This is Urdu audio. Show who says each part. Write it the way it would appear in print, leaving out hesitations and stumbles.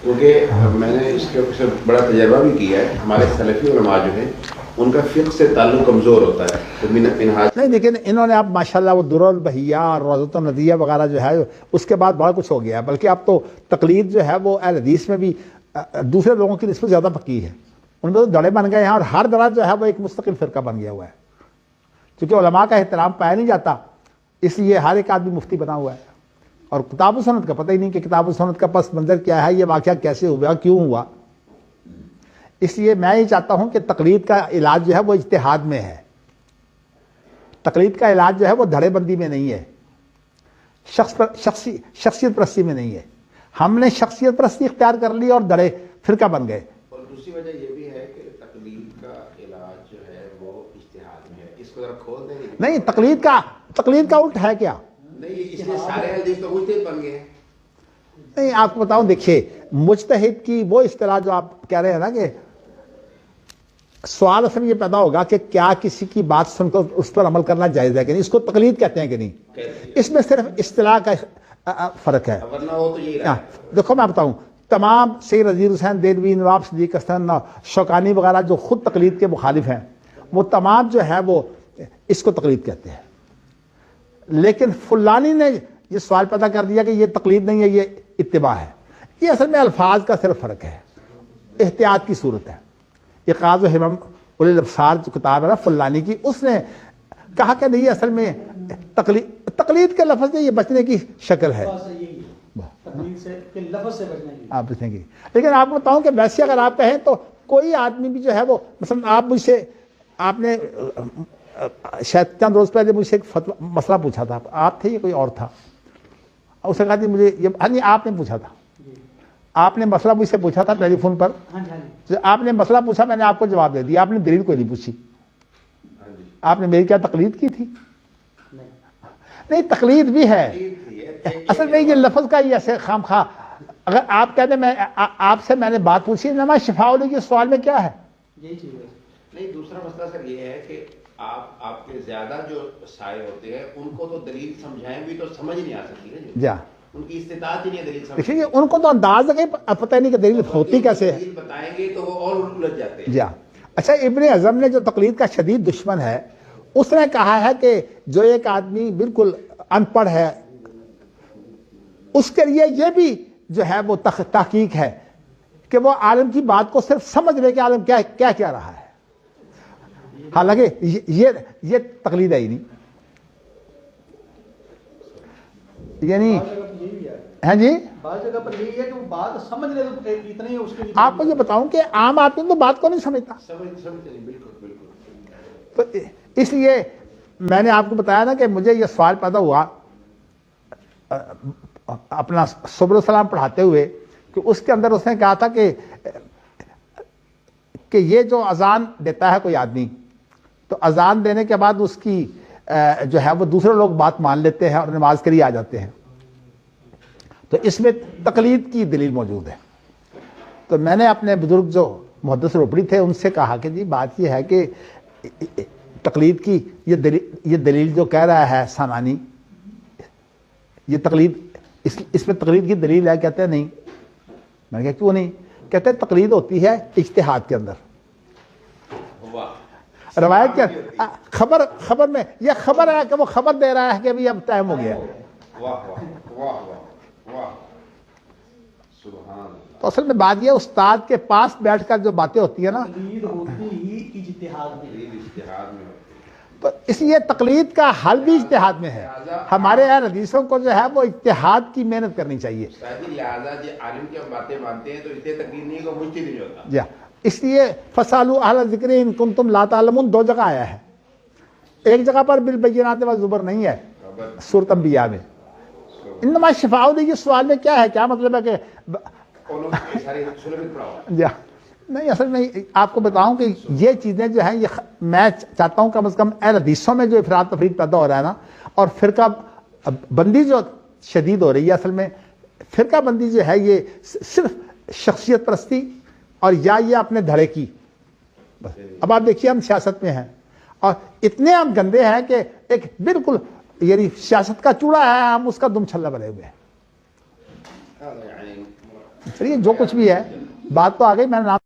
Speaker 1: کیونکہ میں نے اس کے سے بڑا تجربہ بھی کیا ہے. ہمارے سلفی علماء جو ہیں ان کا فقہ سے تعلق کمزور ہوتا ہے. تو منہاج
Speaker 2: نہیں، لیکن انہوں نے اب ماشاءاللہ وہ درر البہیہ اور روضۃ الندیہ وغیرہ جو ہے اس کے بعد بڑا کچھ ہو گیا ہے. بلکہ اب تو تقلید جو ہے وہ اہل حدیث میں بھی دوسرے لوگوں کی نسبت زیادہ پکی ہے. ان میں تو دڑے بن گئے ہیں اور ہر دڑا جو ہے وہ ایک مستقل فرقہ بن گیا ہوا ہے. کیونکہ علماء کا احترام پایا نہیں جاتا، اس لیے ہر ایک آدمی مفتی بنا ہوا ہے اور کتاب و سنت کا پتہ ہی نہیں کہ کتاب و سنت کا پس منظر کیا ہے، یہ واقعہ کیسے ہوا، کیوں ہوا. اس لیے میں یہ چاہتا ہوں کہ تقلید کا علاج جو ہے وہ اجتہاد میں ہے. تقلید کا علاج جو ہے وہ دھڑے بندی میں نہیں ہے، شخصیت پرستی میں نہیں ہے. ہم نے شخصیت پرستی اختیار کر لی اور دھڑے فرقہ بن گئے.
Speaker 1: اور دوسری وجہ یہ بھی ہے کہ تقلید کا علاج جو ہے وہ اجتہاد میں ہے. اس کو ذرا کھول دیں گے.
Speaker 2: نہیں، تقلید کا الٹ ہے کیا؟
Speaker 1: نہیں، اس لیے سارے حدیث تو مجتہد بن گئے ہیں.
Speaker 2: نہیں، آپ کو بتاؤں، دیکھیے مجتہد کی وہ اصطلاح جو آپ کہہ رہے ہیں نا کہ سوال اصل یہ پیدا ہوگا کہ کیا کسی کی بات سن کر اس پر عمل کرنا جائز ہے کہ نہیں، اس کو تقلید کہتے ہیں کہ نہیں. اس میں صرف اصطلاح کا فرق ہے.
Speaker 1: ورنہ ہو تو یہی رہا.
Speaker 2: دیکھو میں بتاؤں، تمام سید نذیر حسین دہلوی، نواب صدیق حسن، شوکانی وغیرہ جو خود تقلید کے مخالف ہیں، وہ تمام جو ہے وہ اس کو تقلید کہتے ہیں. لیکن فلانی نے یہ سوال پیدا کر دیا کہ یہ تقلید نہیں ہے، یہ اتباع ہے. یہ اصل میں الفاظ کا صرف فرق ہے، احتیاط کی صورت ہے. اقاض و ہمم اولی الابصار جو کتاب ہے نا فلانی کی، اس نے کہا کہ نہیں اصل میں تقلید کے لفظ سے یہ بچنے کی شکل ہے. آپ بچنے کی. لیکن آپ کو بتاؤں کہ ویسے اگر آپ کہیں تو کوئی آدمی بھی جو ہے وہ مثلا آپ مجھ سے، آپ نے شاید چند روز پہلے مجھ سے ایک مسئلہ پوچھا تھا، آپ تھے یا کوئی اور تھا، اس نے کہا جی مجھے یہ آپ نے پوچھا تھا، آپ نے مسئلہ مجھ سے پوچھا تھا ٹیلی فون پر. آپ نے مسئلہ پوچھا، میں نے آپ کو جواب دے دیا، آپ نے دلیل کوئی نہیں پوچھی. آپ نے میری کیا تقلید کی تھی؟ نہیں، تقلید بھی ہے. اصل میں یہ لفظ کا ہی ایسے خام خواہ، اگر آپ کہتے ہیں میں آپ سے میں نے بات پوچھی، نما شفاء کے سوال میں کیا ہے؟
Speaker 1: نہیں، دوسرا مسئلہ سر یہ ہے کہ آپ کے زیادہ جو سائے ہوتے ہیں ان کو تو دلیل سمجھائیں بھی تو سمجھ نہیں آ سکتی نا.
Speaker 2: جا
Speaker 1: ان کی استطاعت ہی نہیں ہے دلیل سمجھنے.
Speaker 2: دیکھیے ان کو تو انداز ہے، پتہ نہیں کہ دلیل ہوتی کیسے ہے.
Speaker 1: دلیل بتائیں گے تو وہ اور الجھ جاتے ہیں.
Speaker 2: جا اچھا، ابن اعظم نے جو تقلید کا شدید دشمن ہے، اس نے کہا ہے کہ جو ایک آدمی بالکل ان پڑھ ہے اس کے لیے یہ بھی جو ہے وہ تحقیق ہے کہ وہ عالم کی بات کو صرف سمجھ لے کہ عالم کیا کیا رہا ہے. حالانکہ یہ تقلید ہے ہی نہیں. یعنی ہاں جی، آپ کو یہ بتاؤں کہ عام آدمی تو بات کو نہیں سمجھتا. تو اس لیے میں نے آپ کو بتایا نا کہ مجھے یہ سوال پیدا ہوا اپنا صبر السلام پڑھاتے ہوئے کہ اس کے اندر اس نے کہا تھا کہ یہ جو اذان دیتا ہے کوئی آدمی، تو اذان دینے کے بعد اس کی جو ہے وہ دوسرے لوگ بات مان لیتے ہیں اور نماز کے لیے آ جاتے ہیں، تو اس میں تقلید کی دلیل موجود ہے. تو میں نے اپنے بزرگ جو محدث روپڑی تھے ان سے کہا کہ جی بات یہ ہے کہ تقلید کی یہ دلیل جو کہہ رہا ہے سامانی، یہ تقلید اس میں تقلید کی دلیل ہے؟ کہتے ہیں نہیں. میں نے کہا کیوں نہیں؟ کہتے ہیں تقلید ہوتی ہے اجتہاد کے اندر. روایت کیا خبر میں یہ خبر ہے کہ وہ خبر دے رہا ہے کہ ابھی اب ٹائم ہو گیا. تو اصل میں بات یہ استاد کے پاس بیٹھ کر جو باتیں ہوتی ہیں نا، تو اس لیے تقلید کا حل بھی اجتہاد میں ہے. ہمارے اہل حدیثوں کو جو ہے وہ اجتہاد کی محنت کرنی چاہیے.
Speaker 1: لہٰذا جو عالم کی باتیں مانتے ہیں تو اس لیے تقلید نہیں کو مجتہد نہیں ہوتا.
Speaker 2: جی، اس لیے فَاسْأَلُوا أَهْلَ الذِّكْرِ إِن كُنتُمْ لَا تَعْلَمُونَ دو جگہ آیا ہے. ایک جگہ پر بالبینات والزبر نہیں ہے سورۃ انبیاء میں. انما شفاء یہ سوال میں کیا ہے؟ کیا مطلب ہے کہ نہیں، اصل میں آپ کو بتاؤں کہ یہ چیزیں جو ہیں یہ میں چاہتا ہوں کم از کم اہل حدیثوں میں جو افراد تفرید پیدا ہو رہا ہے نا، اور فرقہ بندی جو شدید ہو رہی ہے، اصل میں فرقہ بندی جو ہے یہ صرف شخصیت پرستی اور یہ اپنے دھڑے کی. اب آپ دیکھیے ہم سیاست میں ہیں اور اتنے ہم گندے ہیں کہ ایک بالکل یعنی سیاست کا چوڑا ہے، ہم اس کا دم چھلا بنے ہوئے ہیں. چلیے جو کچھ بھی ہے بات تو آ گئی، میں نے نام